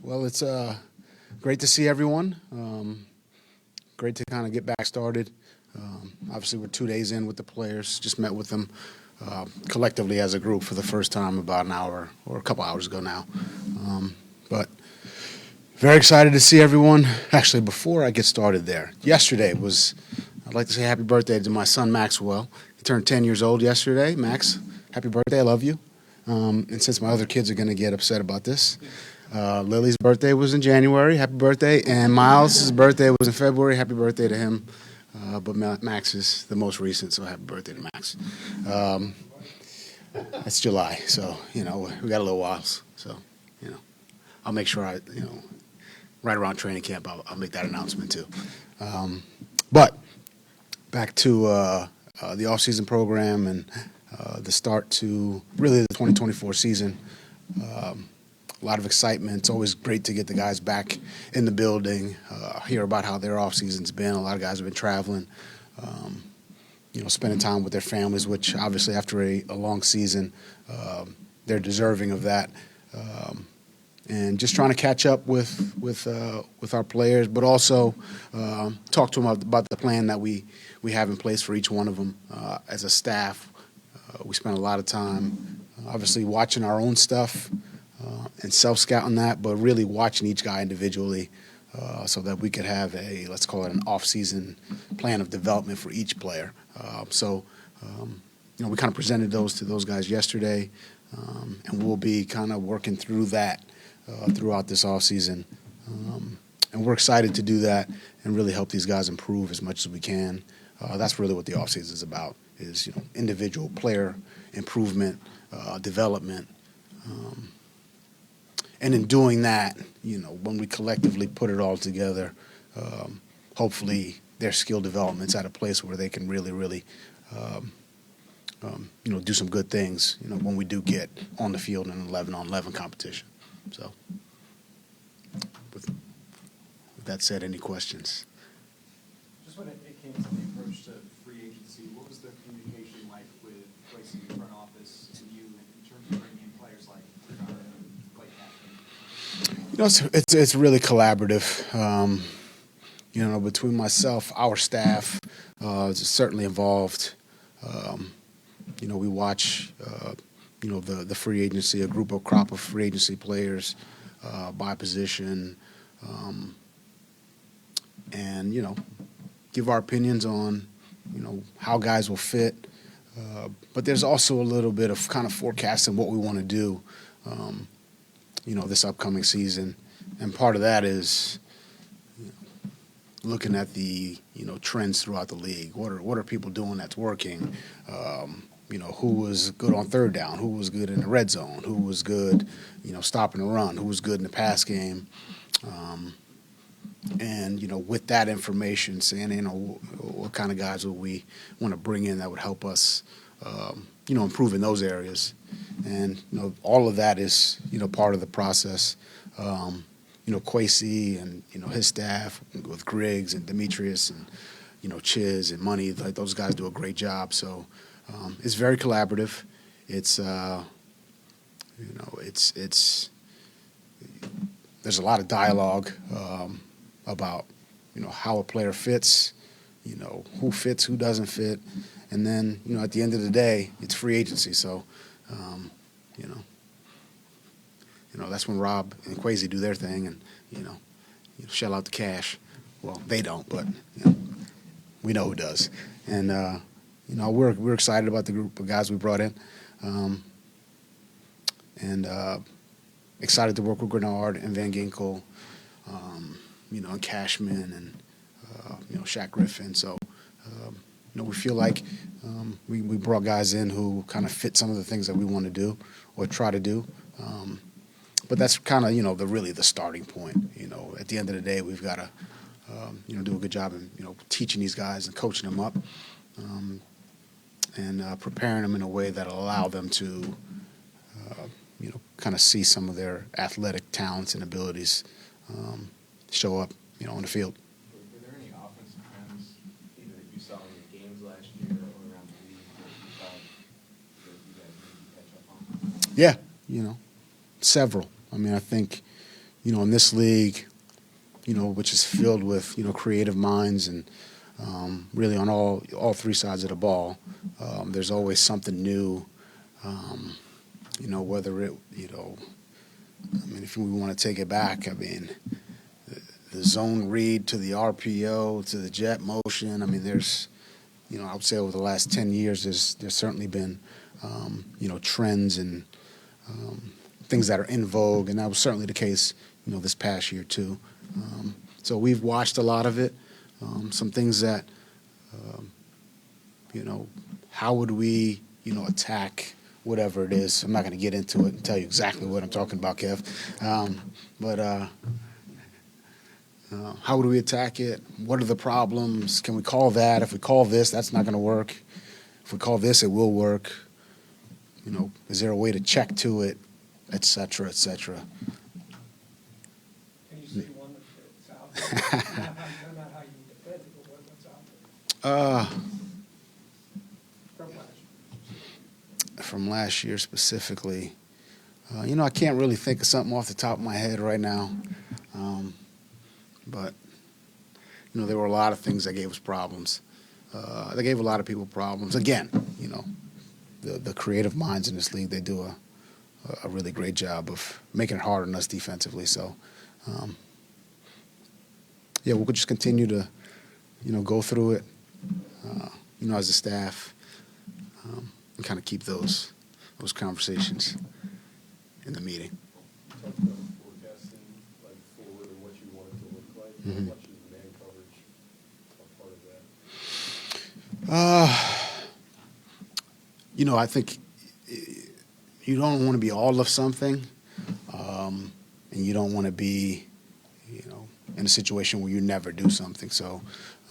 Well, it's great to see everyone. Great to kind of get back started. Obviously, we're 2 days in with the players. Just met with them collectively as a group for the first time about an hour or a couple hours ago now. But very excited to see everyone. Actually, before I get started there, yesterday was, I'd like to say happy birthday to my son Maxwell. He turned 10 years old yesterday. Max, happy birthday. I love you. And since my other kids are going to get upset about this, Lily's birthday was in January. Happy birthday. And Miles' birthday was in February. Happy birthday to him. But Max is the most recent, so happy birthday to Max. It's July, so, we got a little while. So, I'll make sure right around training camp, I'll make that announcement too. But back to the offseason program and the start to really the 2024 season. A lot of excitement. It's always great to get the guys back in the building, hear about how their offseason's been. A lot of guys have been traveling, spending time with their families, which obviously after a long season, they're deserving of that. And just trying to catch up with our players, but also talk to them about the plan that we have in place for each one of them. As a staff, we spend a lot of time, obviously, watching our own stuff and self-scouting that, but really watching each guy individually so that we could have let's call it an off-season plan of development for each player. We kind of presented those to those guys yesterday, and we'll be kind of working through that throughout this offseason. And we're excited to do that and really help these guys improve as much as we can. That's really what the offseason is about, is individual player improvement, development. And in doing that, when we collectively put it all together, hopefully their skill development's at a place where they can really, really, do some good things, when we do get on the field in an 11-on-11 competition. So, with that said, any questions? Just when it came to the approach to free agency, what was the communication like with placing the front office and you in terms of bringing in players like ROKKR and Cashman? It's really collaborative. Between myself, our staff is certainly involved. We watch, the free agency, a crop of free agency players by position, and, give our opinions on, how guys will fit. But there's also a little bit of kind of forecasting what we want to do, this upcoming season. And part of that is looking at the, trends throughout the league. What are people doing that's working? Who was good on third down? Who was good in the red zone? Who was good, stopping the run? Who was good in the pass game? And, with that information, saying, what kind of guys would we want to bring in that would help us, improve in those areas. And, all of that is, part of the process. Kwesi and, his staff with Griggs and Demetrius and, Chiz and Money, like those guys do a great job. So it's very collaborative. It's, there's a lot of dialogue about, how a player fits, who fits, who doesn't fit. And then, at the end of the day, it's free agency. So, that's when Rob and Kwesi do their thing and, shell out the cash. Well, they don't, but, we know who does. And, we're excited about the group of guys we brought in. And excited to work with Grenard and Van Ginkel, and Cashman and, Shaq Griffin. So, we feel like we brought guys in who kind of fit some of the things that we want to do or try to do. But that's kind of, really the starting point. At the end of the day, we've got to, do a good job in, teaching these guys and coaching them up and preparing them in a way that'll allow them to, kind of see some of their athletic talents and abilities show up, on the field. Were there any offensive trends either that you saw in the games last year or around the league that you thought that you guys needed to catch up on? Yeah, several. I mean, I think, in this league, which is filled with, creative minds and really on all three sides of the ball, there's always something new, whether it, if we want to take it back, the zone read to the RPO to the jet motion, there's, I would say over the last 10 years, there's certainly been, trends and things that are in vogue, and that was certainly the case, this past year too. So we've watched a lot of it. Some things that, how would we, attack whatever it is. I'm not going to get into it and tell you exactly what I'm talking about, Kev. But how would we attack it? What are the problems? Can we call that? If we call this, that's not going to work. If we call this, it will work. Is there a way to check to it, et cetera, et cetera? Can you see one that's out there? Not how you defend it, but what's out there? From last year specifically, I can't really think of something off the top of my head right now. But, there were a lot of things that gave us problems. They gave a lot of people problems. Again, the creative minds in this league, they do a really great job of making it hard on us defensively. So, we'll just continue to, go through it, as a staff, and kind of keep those conversations in the meeting. You talked about forecasting, like forward and what you want it to look like. How much is man coverage a part of that? I think you don't want to be all of something, and you don't want to be, in a situation where you never do something. So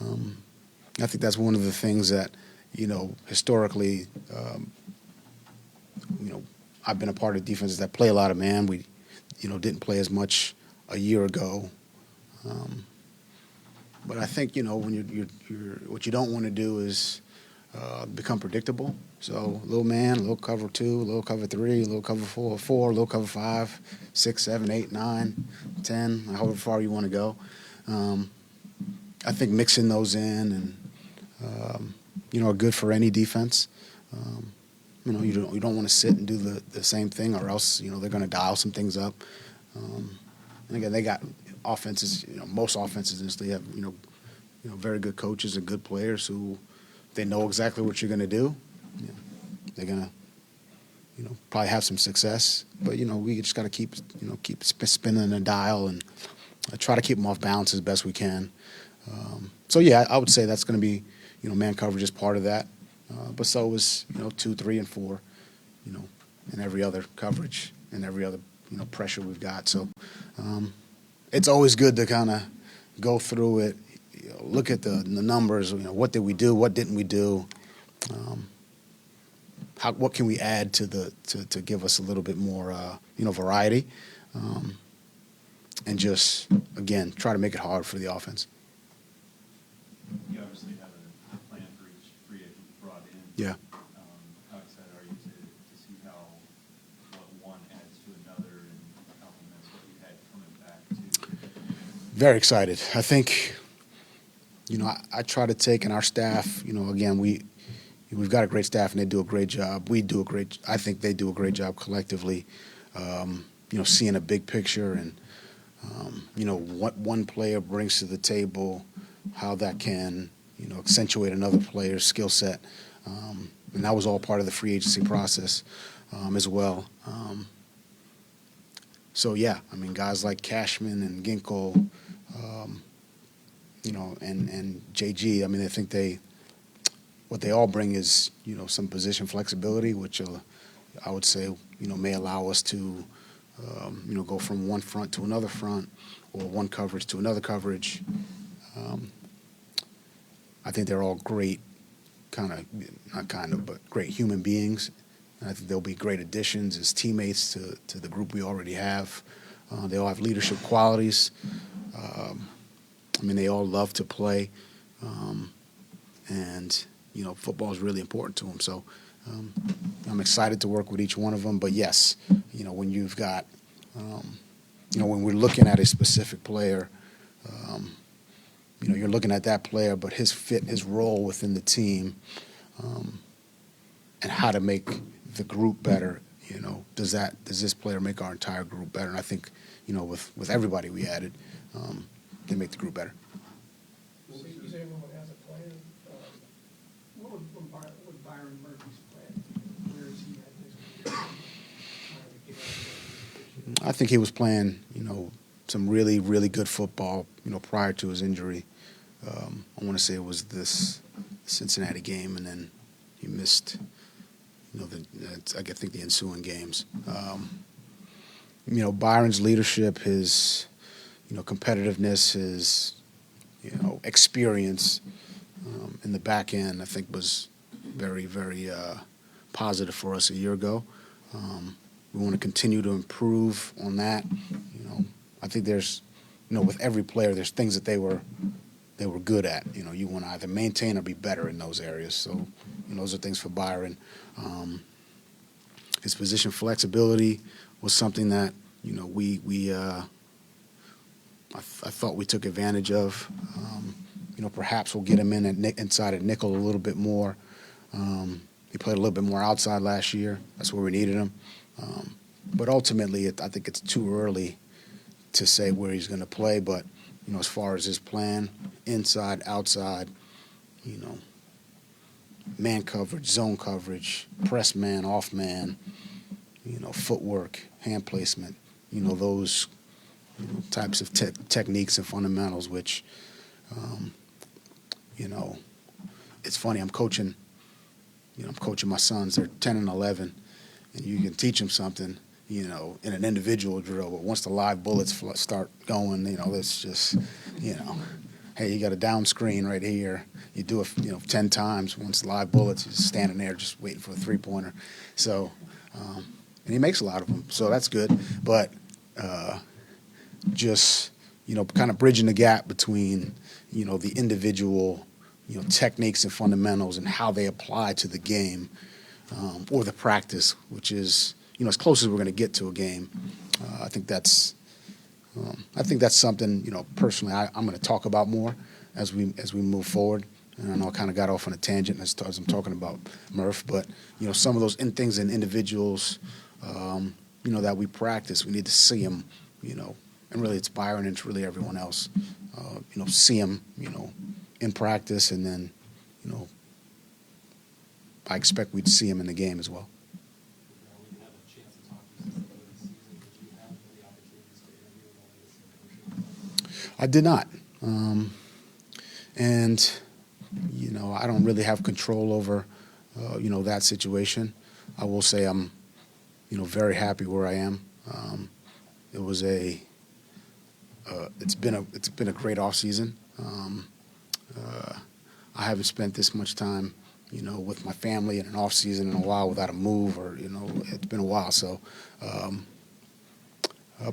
I think that's one of the things that, historically, I've been a part of defenses that play a lot of man. We, didn't play as much a year ago. But I think, when you're what you don't want to do is become predictable. So little man, little cover 2, little cover 3, little cover 4, little cover 5, 6, 7, 8, 9, 10, however far you want to go. I think mixing those in and are good for any defense. You don't want to sit and do the same thing, or else they're going to dial some things up. And again, they got offenses. Most offenses in this league have very good coaches and good players who they know exactly what you're going to do. They're going to probably have some success, but we just got to keep spinning the dial and try to keep them off balance as best we can. So I would say that's going to be man coverage is part of that. But so is 2, 3, and 4, and every other coverage and every other pressure we've got. So it's always good to kind of go through it, look at the numbers. What did we do? What didn't we do? What can we add to give us a little bit more variety, and just again try to make it hard for the offense. You obviously have a plan for each free agent you brought in. Yeah. How excited are you to see what one adds to another and complements what you had coming back to? Very excited. I think, I try to take in our staff, again, we've got a great staff and they do a great job. I think they do a great job collectively, seeing a big picture and, what one player brings to the table, how that can, accentuate another player's skill set. And that was all part of the free agency process as well. Guys like Cashman and Ginkle, and JG, I think what they all bring is, some position flexibility, which I would say, may allow us to, go from one front to another front or one coverage to another coverage. I think they're all great, but great human beings. And I think they'll be great additions as teammates to the group we already have. They all have leadership qualities. They all love to play. And football is really important to them. So I'm excited to work with each one of them. But yes, when you've got when we're looking at a specific player, you're looking at that player, but his fit, his role within the team, and how to make the group better. Does this player make our entire group better? And I think, with everybody we added, they make the group better. So you say everyone has a plan. What would Byron Murphy's plan? Where is he at this year? Trying to get out of that. I think he was playing, some really, really good football, prior to his injury. I want to say it was this Cincinnati game, and then he missed, I think the ensuing games. Byron's leadership, his, competitiveness, his, experience in the back end, I think was very, very positive for us a year ago. We want to continue to improve on that. I think there's, with every player, there's things that they were good at. You want to either maintain or be better in those areas. So, those are things for Byron. His position flexibility was something that, I thought we took advantage of. Perhaps we'll get him inside at nickel a little bit more. He played a little bit more outside last year. That's where we needed him. But ultimately, I think it's too early to say where he's going to play. But, as far as his plan, inside, outside, man coverage, zone coverage, press man, off man, footwork, hand placement, those types of techniques and fundamentals, which, it's funny. I'm coaching my sons. They're 10 and 11, and you can teach them something, in an individual drill. But once the live bullets start going, it's just, hey, you got a down screen right here. You do it, 10 times. Once the live bullets, he's standing there just waiting for a three-pointer. So, and he makes a lot of them, so that's good. But just, kind of bridging the gap between, the individual, techniques and fundamentals and how they apply to the game, or the practice, which is, as close as we're going to get to a game. I think that's something, personally, I'm going to talk about more as we move forward. And I know I kind of got off on a tangent as I'm talking about Murph, but some of those things in individuals, that we practice, we need to see them, and really it's Byron and it's really everyone else, see them, in practice, and then, I expect we'd see him in the game as well. We didn't have a chance to talk to you since the beginning of the season. Did you have the opportunities to interview with all the assistant coaches? I did not. And, I don't really have control over, that situation. I will say I'm, very happy where I am. It was it's been a great offseason. I haven't spent this much time, with my family in an off season in a while without a move, or it's been a while. So,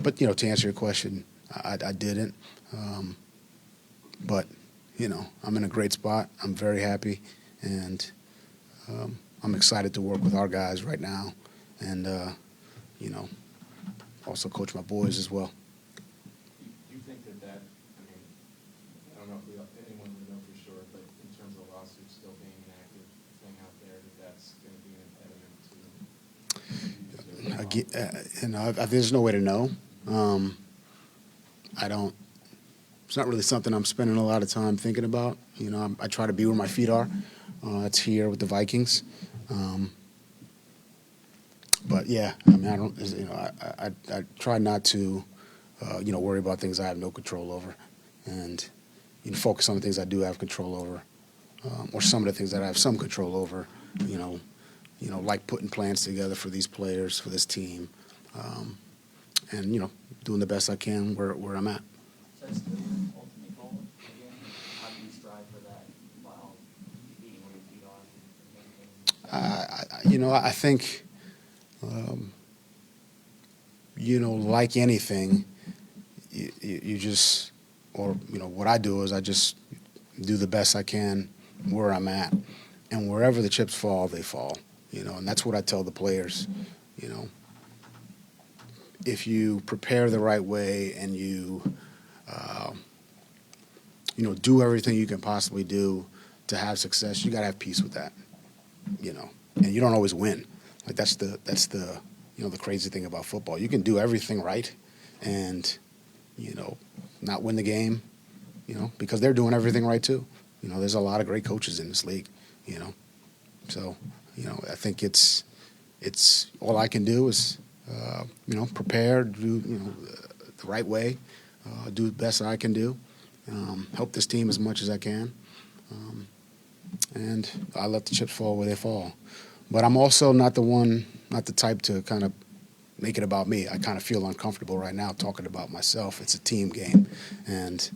but to answer your question, I didn't. But I'm in a great spot. I'm very happy, and I'm excited to work with our guys right now, and also coach my boys as well. Do you think that, I don't know if anyone would know for sure, but in terms of lawsuits still being an active thing out there, that's going to be an impediment to There's no way to know. It's not really something I'm spending a lot of time thinking about. I try to be where my feet are. It's here with the Vikings. But yeah, I don't. I try not to, worry about things I have no control over, and focus on the things I do have control over, or some of the things that I have some control over. Like putting plans together for these players, for this team, and doing the best I can where I'm at. So that's the ultimate goal again. How do you strive for that while being where your feet are and maintaining? I think, like anything, you just, or what I do is I just do the best I can where I'm at, and wherever the chips fall, they fall. And that's what I tell the players. if you prepare the right way and do everything you can possibly do to have success, you got to have peace with that, and you don't always win. Like that's the the crazy thing about football. You can do everything right and, not win the game, because they're doing everything right too. There's a lot of great coaches in this league, So, I think it's all I can do is, prepare, do, the right way, do the best I can do, help this team as much as I can. And I let the chips fall where they fall. But I'm also not the type to kind of make it about me. I kind of feel uncomfortable right now talking about myself. It's a team game, and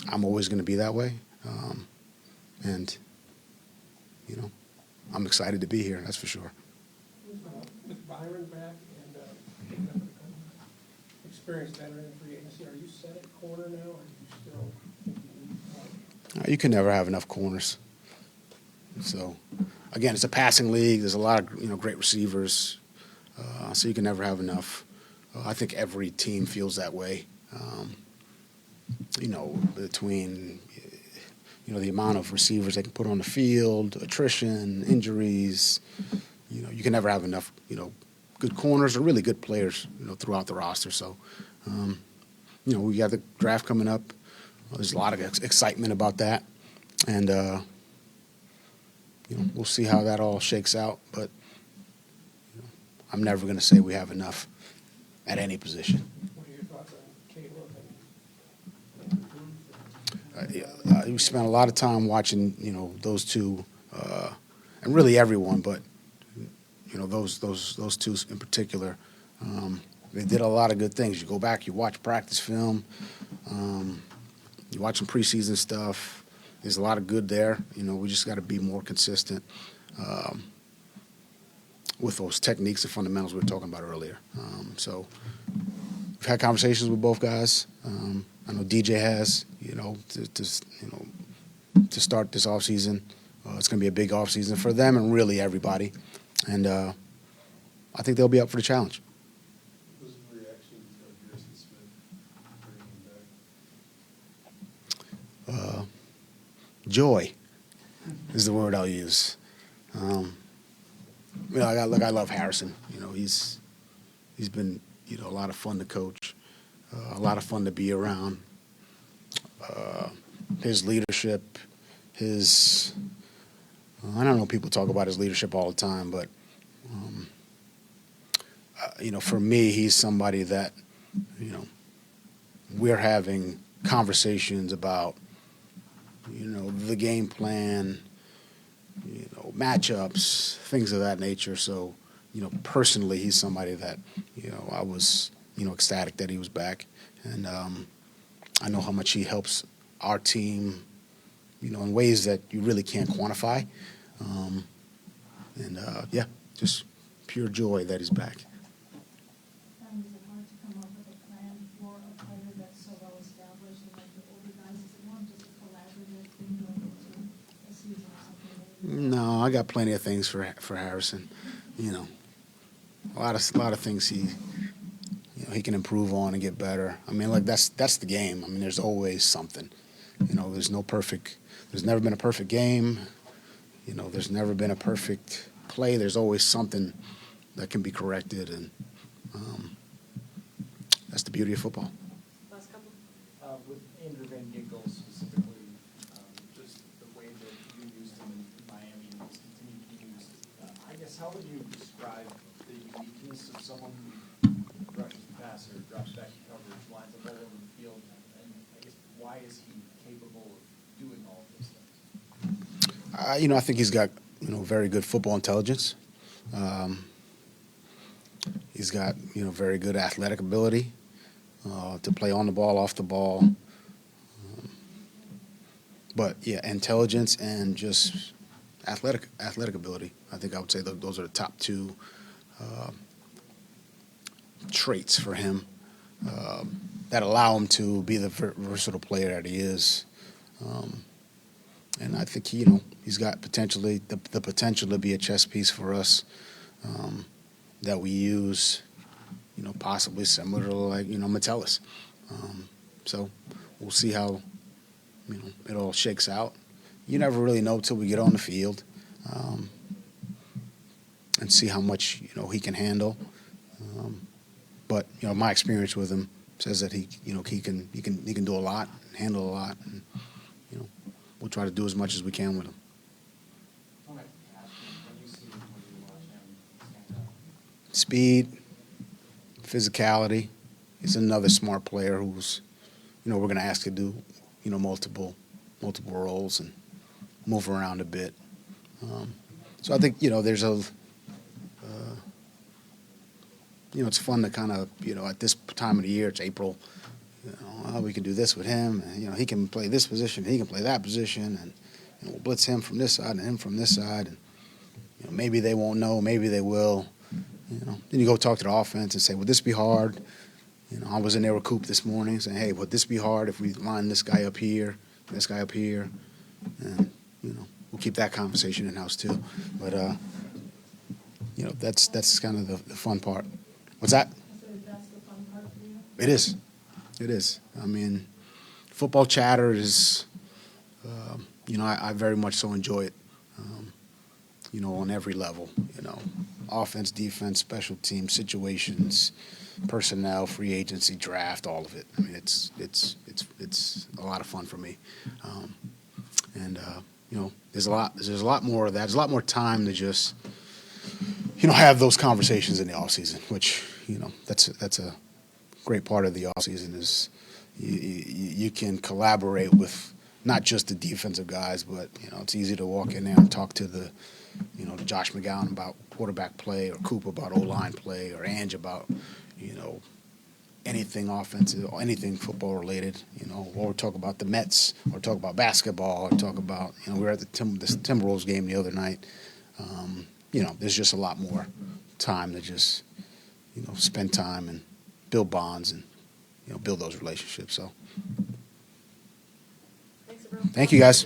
I'm always going to be that way. And I'm excited to be here. That's for sure. With Byron back and picking up an experienced veteran in free agency, are you set at corner now, or are you still thinking? You can never have enough corners. So, again, it's a passing league. There's a lot of great receivers, so you can never have enough. I think every team feels that way. Between the amount of receivers they can put on the field, attrition, injuries. You can never have enough good corners or really good players throughout the roster. So, we got the draft coming up. There's a lot of excitement about that, and we'll see how that all shakes out. But I'm never going to say we have enough at any position. What are your thoughts on Caleb and We spent a lot of time watching, those two, and really everyone, but those two in particular. They did a lot of good things. You go back, you watch practice film, you watch some preseason stuff. There's a lot of good there. We just got to be more consistent with those techniques and fundamentals we were talking about earlier. So we've had conversations with both guys. I know DJ has, to start this offseason. It's going to be a big offseason for them and really everybody. And I think they'll be up for the challenge. What was the reaction of Harrison Smith bringing him back? Joy is the word I'll use. I love Harrison. He's been, a lot of fun to coach, a lot of fun to be around. His leadership, I don't know, people talk about his leadership all the time, but, for me, he's somebody that, we're having conversations about, the game plan, matchups, things of that nature. So, personally, he's somebody that, I was, ecstatic that he was back. And I know how much he helps our team, in ways that you really can't quantify. Just pure joy that he's back. Is it hard to come up with a plan for a player that's so well established and like the older guys? Is it more just a collaborative thing going into a season or something? No, I got plenty of things for Harrison. A lot of things he can improve on and get better. I mean, that's the game. I mean, there's always something. There's never been a perfect game. There's never been a perfect play. There's always something that can be corrected, and that's the beauty of football. Last couple. With Andrew Van Ginkel specifically, just the way that you used him in Miami and he's continued to be used, I guess how would you describe the uniqueness of someone who rushes the passer, drops back in coverage, lines up all over the field, and I guess why is he capable of doing all of those things? I think he's got very good football intelligence. He's got very good athletic ability to play on the ball, off the ball. But yeah, intelligence and just athletic ability. I think I would say those are the top two traits for him that allow him to be the versatile player that he is. And I think he's got potentially the potential to be a chess piece for us that we use possibly similar to like, Metellus. So we'll see how, it all shakes out. You never really know till we get on the field, and see how much, he can handle. But, my experience with him says that he can do a lot and handle a lot. And, we'll try to do as much as we can with him. Okay, when you see him, when you watch him stand up, Speed, physicality. He's another smart player who's, we're going to ask to do, multiple roles and move around a bit. So I think, there's it's fun to kind of, at this time of the year, it's April, we can do this with him. And, he can play this position, he can play that position, and we'll blitz him from this side and him from this side. And maybe they won't know, maybe they will. Then you go talk to the offense and say, would this be hard? I was in there with Coop this morning saying, hey, would this be hard if we line this guy up here, this guy up here? And, we'll keep that conversation in-house too. But, that's kind of the fun part. What's that? So that's the fun part for you? It is. It is. I mean, football chatter is, I very much so enjoy it, on every level, offense, defense, special teams, situations, personnel, free agency, draft, all of it. I mean, it's a lot of fun for me. And there's a lot more of that. There's a lot more time to just, have those conversations in the off season, which, that's a great part of the off season is you can collaborate with not just the defensive guys, but, it's easy to walk in there and talk to the Josh McGowan about quarterback play, or Coop about O-line play, or Ange about, anything offensive, or anything football related, or talk about the Mets, or talk about basketball, or talk about, we were at the Timberwolves game the other night. There's just a lot more time to just, spend time and build bonds and, build those relationships. So, Thanks, everyone. thank you guys.